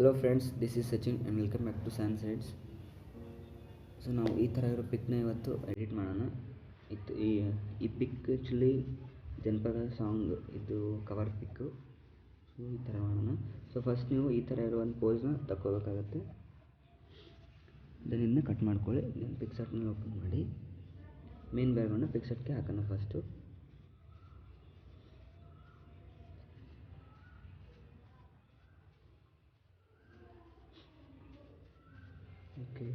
Hello friends, this is Sachin and welcome back to San Sides. So ನಾವು ಈ ಥರ ಇರೋ ಪಿಕ್ನ ಇವತ್ತು ಎಡಿಟ್ ಮಾಡೋಣ. ಈ ಪಿಕ್ ಆ್ಯಕ್ಚುಲಿ ಜನಪದ ಸಾಂಗ್ ಇದು ಕವರ್ ಪಿಕ್ಕು. ಸೊ ಈ ಥರ ಮಾಡೋಣ. ಸೊ ಫಸ್ಟ್ ನೀವು ಈ ಥರ ಇರೋ ಒಂದು ಪೋಸ್ನ ತಗೋಬೇಕಾಗತ್ತೆ. ದೆನ್ ಇದನ್ನ ಕಟ್ ಮಾಡ್ಕೊಳ್ಳಿ. ದೆನ್ ಪಿಕ್ಸಾರ್ಟ್ನಲ್ಲಿ ಓಪನ್ ಮಾಡಿ ಮೇನ್ ಬ್ಯಾಕ್ಗ್ರೌಂಡ್ನ ಪಿಕ್ಸಾರ್ಟ್ಗೆ ಹಾಕೋಣ ಫಸ್ಟು. ಓಕೆ,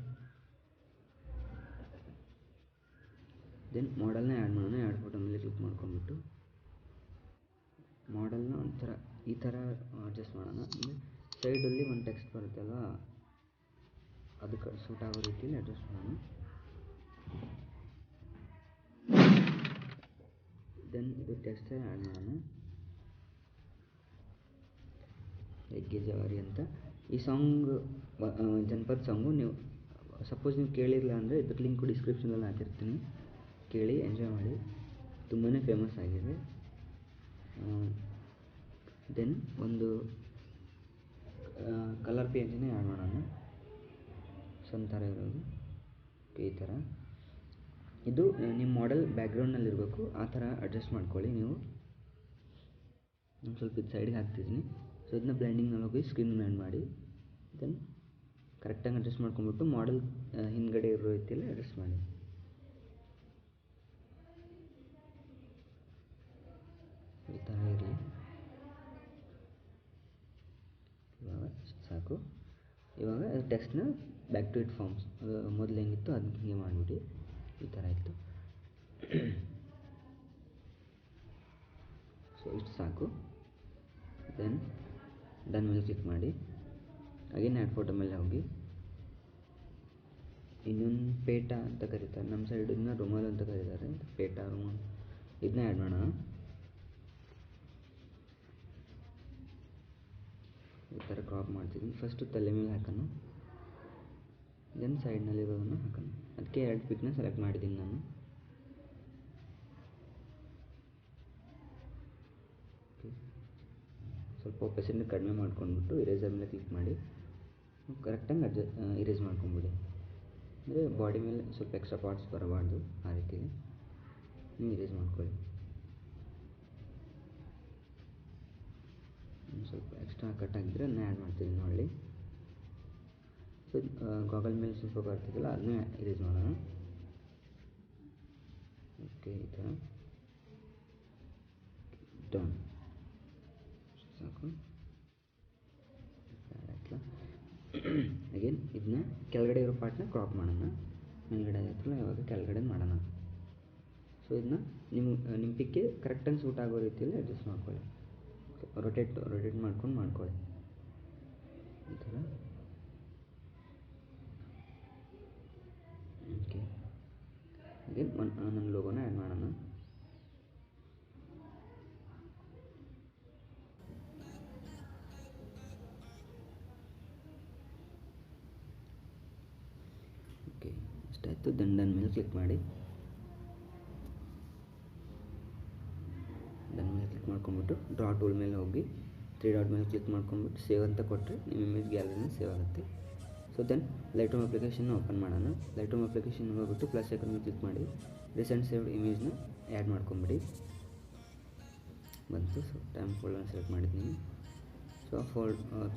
ದೆನ್ ಮಾಡೆಲ್ನ ಆ್ಯಡ್ ಮಾಡೋಣ. ಆ್ಯಡ್ ಫೋಟೋ ಮೇಲೆ ಕ್ಲಿಕ್ ಮಾಡ್ಕೊಂಡ್ಬಿಟ್ಟು ಮಾಡೆಲ್ನ ಒಂಥರ ಈ ಥರ ಅಡ್ಜಸ್ಟ್ ಮಾಡೋಣ. ಅಂದರೆ ಸೈಡಲ್ಲಿ ಒಂದು ಟೆಕ್ಸ್ಟ್ ಬರುತ್ತಲ್ವ, ಅದಕ್ಕೆ ಸೂಟ್ ಆಗೋ ರೀತಿಯಲ್ಲಿ ಅಡ್ಜಸ್ಟ್ ಮಾಡೋಣ. ದೆನ್ ಇದು ಟೆಕ್ಸ್ಟ್ ಆ್ಯಡ್ ಮಾಡೋಣ. ರೆಗ್ಗೆ ಜವಾರಿ ಅಂತ ಈ ಸಾಂಗ್ ಜನಪದ ಸಾಂಗು. ನೀವು ಸಪೋಸ್ ನೀವು ಕೇಳಿರಲಿಲ್ಲ ಅಂದರೆ ಇದ್ರ ಲಿಂಕು ಡಿಸ್ಕ್ರಿಪ್ಷನಲ್ಲಿ ಹಾಕಿರ್ತೀನಿ, ಕೇಳಿ ಎಂಜಾಯ್ ಮಾಡಿ. ತುಂಬಾ ಫೇಮಸ್ ಆಗಿದೆ. ದೆನ್ ಒಂದು ಕಲರ್ ಪೇಜನ್ನೇ ಆ್ಯಡ್ ಮಾಡೋಣ. ಸಣ್ಣ ಥರ ಇರೋದು ಈ ಥರ. ಇದು ನಿಮ್ಮ ಮಾಡೆಲ್ ಬ್ಯಾಕ್ಗ್ರೌಂಡ್ನಲ್ಲಿರಬೇಕು, ಆ ಥರ ಅಡ್ಜಸ್ಟ್ ಮಾಡ್ಕೊಳ್ಳಿ ನೀವು. ನಾನು ಸ್ವಲ್ಪ ಇದು ಸೈಡಿಗೆ ಹಾಕ್ತಿದ್ದೀನಿ. ಸೊ ಇದನ್ನ ಬ್ಲೆಂಡಿಂಗ್ನಲ್ಲಿ ಹೋಗಿ ಸ್ಕ್ರೀನ್ ಬ್ಲೆಂಡ್ ಮಾಡಿ. ದೆನ್ ಕರೆಕ್ಟಾಗಿ ಅಡ್ಜಸ್ಟ್ ಮಾಡ್ಕೊಂಡ್ಬಿಟ್ಟು ಮಾಡೆಲ್ ಹಿಂದ್ಗಡೆ ಇರೋ ರೀತಿಯಲ್ಲಿ ಅಡ್ಜಸ್ಟ್ ಮಾಡಿ. ಈ ಥರ ಇರಲಿ. ಇವಾಗ ಸಾಕು. ಇವಾಗ ಟೆಕ್ಸ್ಟ್ನ ಬ್ಯಾಕ್ ಟು ಇಟ್ ಫಾರ್ಮ್ಸ್, ಅದು ಮೊದಲು ಹೆಂಗಿತ್ತು ಅದನ್ನ ಹಿಂಗೆ ಮಾಡಿಬಿಟ್ಟು ಈ ಥರ ಇತ್ತು. ಸೊ ಇಷ್ಟು ಸಾಕು. ದೆನ್ ಡನ್ ಮೇಲೆ ಕ್ಲಿಕ್ ಮಾಡಿ. ಅಗೇನ್ ಆ್ಯಡ್ ಫೋಟೋ ಮೇಲೆ ಹೋಗಿ ಇನ್ನೊಂದು ಪೇಟ ಅಂತ ಕರೀತಾರೆ, ನಮ್ಮ ಸೈಡ್ ಇದನ್ನ ರುಮಾಲ್ ಅಂತ ಕರೀತಾರೆ. ಪೇಟ ರುಮಾಲ್ ಇದನ್ನ ಆ್ಯಡ್ ಮಾಡೋಣ. ಈ ಥರ ಕ್ರಾಪ್ ಮಾಡ್ತಿದ್ದೀನಿ. ಫಸ್ಟು ತಲೆ ಮೇಲೆ ಹಾಕೋಣ, ದೆನ್ ಸೈಡ್ನಲ್ಲಿರೋದನ್ನು ಹಾಕೋಣ. ಅದಕ್ಕೆ ಎರಡು ಪಿಕ್ನ ಸೆಲೆಕ್ಟ್ ಮಾಡಿದ್ದೀನಿ ನಾನು. ಸ್ವಲ್ಪ ಒಪೆಸಿಟಿನ ಕಡಿಮೆ ಮಾಡ್ಕೊಂಡ್ಬಿಟ್ಟು ಇರೇಸರ್ ಮೇಲೆ ಕ್ಲಿಕ್ ಮಾಡಿ ಕರೆಕ್ಟಾಗಿ ಇರೇಸ್ ಮಾಡ್ಕೊಂಬಿಡಿ. ಅಂದರೆ ಬಾಡಿ ಮೇಲೆ ಸ್ವಲ್ಪ ಎಕ್ಸ್ಟ್ರಾ ಪಾರ್ಟ್ಸ್ ಬರಬಾರ್ದು, ಆ ರೀತಿಯಲ್ಲಿ ನೀವು ಇರೇಸ್ ಮಾಡ್ಕೊಳ್ಳಿ. ಸ್ವಲ್ಪ ಎಕ್ಸ್ಟ್ರಾ ಕಟ್ ಆಗಿದ್ದರೆ ಅದನ್ನ ಆ್ಯಡ್ ಮಾಡ್ತೀನಿ ನೋಡಿ. ಸೊ ಗಾಗಲ್ ಮೇಲೆ ಸ್ವಲ್ಪ ಬರ್ತಿದ್ದಲ್ಲ ಅದನ್ನೇ ಇರೇಸ್ ಮಾಡೋಣ. ಓಕೆ, ಈ ಥರ ಡನ್ ಸಾಕು. ಅಗೇನ್ ಇದನ್ನ ಕೆಳಗಡೆ ಇರೋ ಪಾರ್ಟ್ನ ಕ್ರಾಪ್ ಮಾಡೋಣ. ಮೇಲ್ಗಡೆ ಆಗಿರ್ತಲ್ಲ ಇವಾಗ ಕೆಳಗಡೆ ಮಾಡೋಣ. ಸೊ ಇದನ್ನ ನಿಮ್ಮ ಪಿಕ್ಗೆ ಕರೆಕ್ಟಾಗಿ ಸೂಟ್ ಆಗೋ ರೀತಿಯಲ್ಲಿ ಅಡ್ಜಸ್ಟ್ ಮಾಡ್ಕೊಳ್ಳಿ. ರೊಟೇಟ್ ಮಾಡ್ಕೊಳ್ಳಿ ಈ ಥರ. ಓಕೆ, ಅಗೇನ್ ನನ್ನ ಲೋಗೋನ ಆ್ಯಡ್ ಮಾಡೋಣ. ಓಕೆ, ಇಷ್ಟಾಯಿತು. ಡನ್ ಮೇಲೆ ಕ್ಲಿಕ್ ಮಾಡಿ. ಡನ್ ಮೇಲೆ ಕ್ಲಿಕ್ ಮಾಡ್ಕೊಂಬಿಟ್ಟು ಡ್ರಾ ಟೂಲ್ ಮೇಲೆ ಹೋಗಿ 3 ಡಾಟ್ ಮೇಲೆ ಕ್ಲಿಕ್ ಮಾಡ್ಕೊಂಬಿಟ್ಟು ಸೇವ್ ಅಂತ ಕೊಟ್ಟರೆ ನಿಮ್ಮ ಇಮೇಜ್ ಗ್ಯಾಲರಿನ ಸೇವ್ ಆಗುತ್ತೆ. ಸೊ ದೆನ್ ಲೈಟ್ ರೂಮ್ ಅಪ್ಲಿಕೇಶನ್ನ ಓಪನ್ ಮಾಡೋಣ. ಲೈಟ್ ರೂಮ್ ಅಪ್ಲಿಕೇಶನ್ ಹೋಗ್ಬಿಟ್ಟು ಪ್ಲಸ್ ಐಕಾನ್ ಮೇಲೆ ಕ್ಲಿಕ್ ಮಾಡಿ ರೀಸೆಂಟ್ ಸೇವ್ಡ್ ಇಮೇಜ್ನ ಆ್ಯಡ್ ಮಾಡ್ಕೊಂಬಿಡಿ. ಬಂತು. ಸೊ ಟೈಮ್ ಫೋಲ್ಡರ್ನ ಸೆಲೆಕ್ಟ್ ಮಾಡಿದ್ದೀನಿ. ಸೊ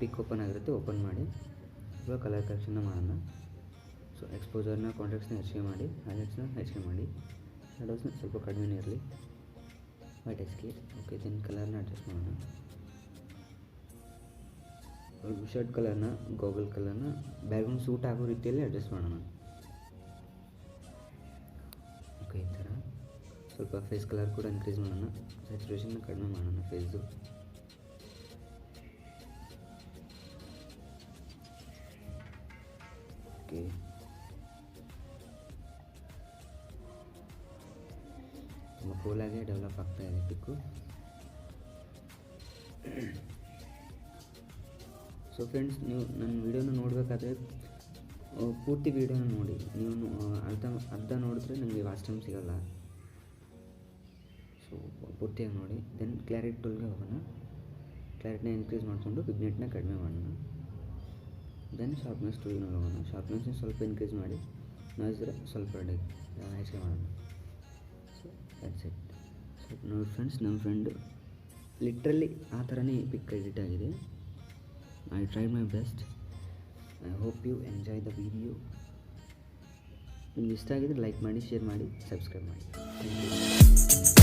ಪಿಕ್ ಓಪನ್ ಆಗಿರುತ್ತೆ, ಓಪನ್ ಮಾಡಿ. ಇವಾಗ ಕಲರ್ ಕರೆಕ್ಷನ್ನ ಮಾಡೋಣ. ಸೊ ಎಕ್ಸ್ಪೋಜರ್ನ ಕಾಂಟ್ರಾಕ್ಟ್ಸ್ನ ಹೆಚ್ಚಿಗೆ ಮಾಡಿ, ಹೈಲೈಟ್ಸ್ನ ಹೆಚ್ಚಿಗೆ ಮಾಡಿ, ಶಡೋಸ್ನ ಸ್ವಲ್ಪ ಕಡಿಮೆನೇ ಇರಲಿ, ವೈಟ್ ಎಸ್ಕೆ. ಓಕೆ, ದೆನ್ ಕಲರ್ನ ಅಡ್ಜಸ್ಟ್ ಮಾಡೋಣ. ಶರ್ಟ್ ಕಲರ್ನ, ಗಾಗಲ್ ಕಲರ್ನ ಬ್ಯಾಕ್ಗ್ರೌಂಡ್ ಸೂಟ್ ಆಗೋ ರೀತಿಯಲ್ಲಿ ಅಡ್ಜಸ್ಟ್ ಮಾಡೋಣ. ಓಕೆ, ಈ ಥರ ಸ್ವಲ್ಪ ಫೇಸ್ ಕಲರ್ ಕೂಡ ಇನ್ಕ್ರೀಸ್ ಮಾಡೋಣ. ಸ್ಯಾಚುರೇಷನ್ನ ಕಡಿಮೆ ಮಾಡೋಣ ಫೇಸ್ದು. ಓಕೆ, ತುಂಬ ಕೂಲಾಗಿ ಡೆವಲಪ್ ಆಗ್ತಾ ಇದೆ ಪಿಕ್ಕು. ಸೊ ಫ್ರೆಂಡ್ಸ್, ನೀವು ನನ್ನ ವೀಡಿಯೋನ ನೋಡಬೇಕಾದ್ರೆ ಪೂರ್ತಿ ವೀಡಿಯೋನ ನೋಡಿ. ನೀವು ಅರ್ಧ ನೋಡಿದ್ರೆ ನನಗೆ ವಾಚ್ ಟೈಮ್ ಸಿಗೋಲ್ಲ. ಸೊ ಪೂರ್ತಿಯಾಗಿ ನೋಡಿ. ದೆನ್ ಕ್ಲಾರಿಟಿ ಟೂಲ್ಗೆ ಹೋಗೋಣ. ಕ್ಲಾರಿಟಿನ ಇನ್ಕ್ರೀಸ್ ಮಾಡಿಕೊಂಡು ವಿಗ್ನೆಟ್ನ ಕಡಿಮೆ ಮಾಡೋಣ. ದೆನ್ ಶಾರ್ಪ್ನೆಸ್ ಟೂಲ್ನಲ್ಲಿ ಹೋಗೋಣ. ಶಾರ್ಪ್ನೆಸ್ನ ಸ್ವಲ್ಪ ಇನ್ಕ್ರೀಸ್ ಮಾಡಿ, ನಾಯ್ಸ್ ಸ್ವಲ್ಪ ಹೆಚ್ಚಿಗೆ ಮಾಡೋಣ. So that's it. ಸೊ ನೋಡಿ ಫ್ರೆಂಡ್ಸ್, ನಮ್ಮ ಫ್ರೆಂಡು ಲಿಟ್ರಲಿ ಆ ಥರನೇ ಪಿಕ್ ಎಡಿಟ್ ಆಗಿದೆ. I try my best. I hope you enjoy the video. ನಿಮ್ಗೆ ಇಷ್ಟ ಆಗಿದ್ರೆ ಲೈಕ್ ಮಾಡಿ, ಶೇರ್ ಮಾಡಿ, ಸಬ್ಸ್ಕ್ರೈಬ್ ಮಾಡಿ. Thank you.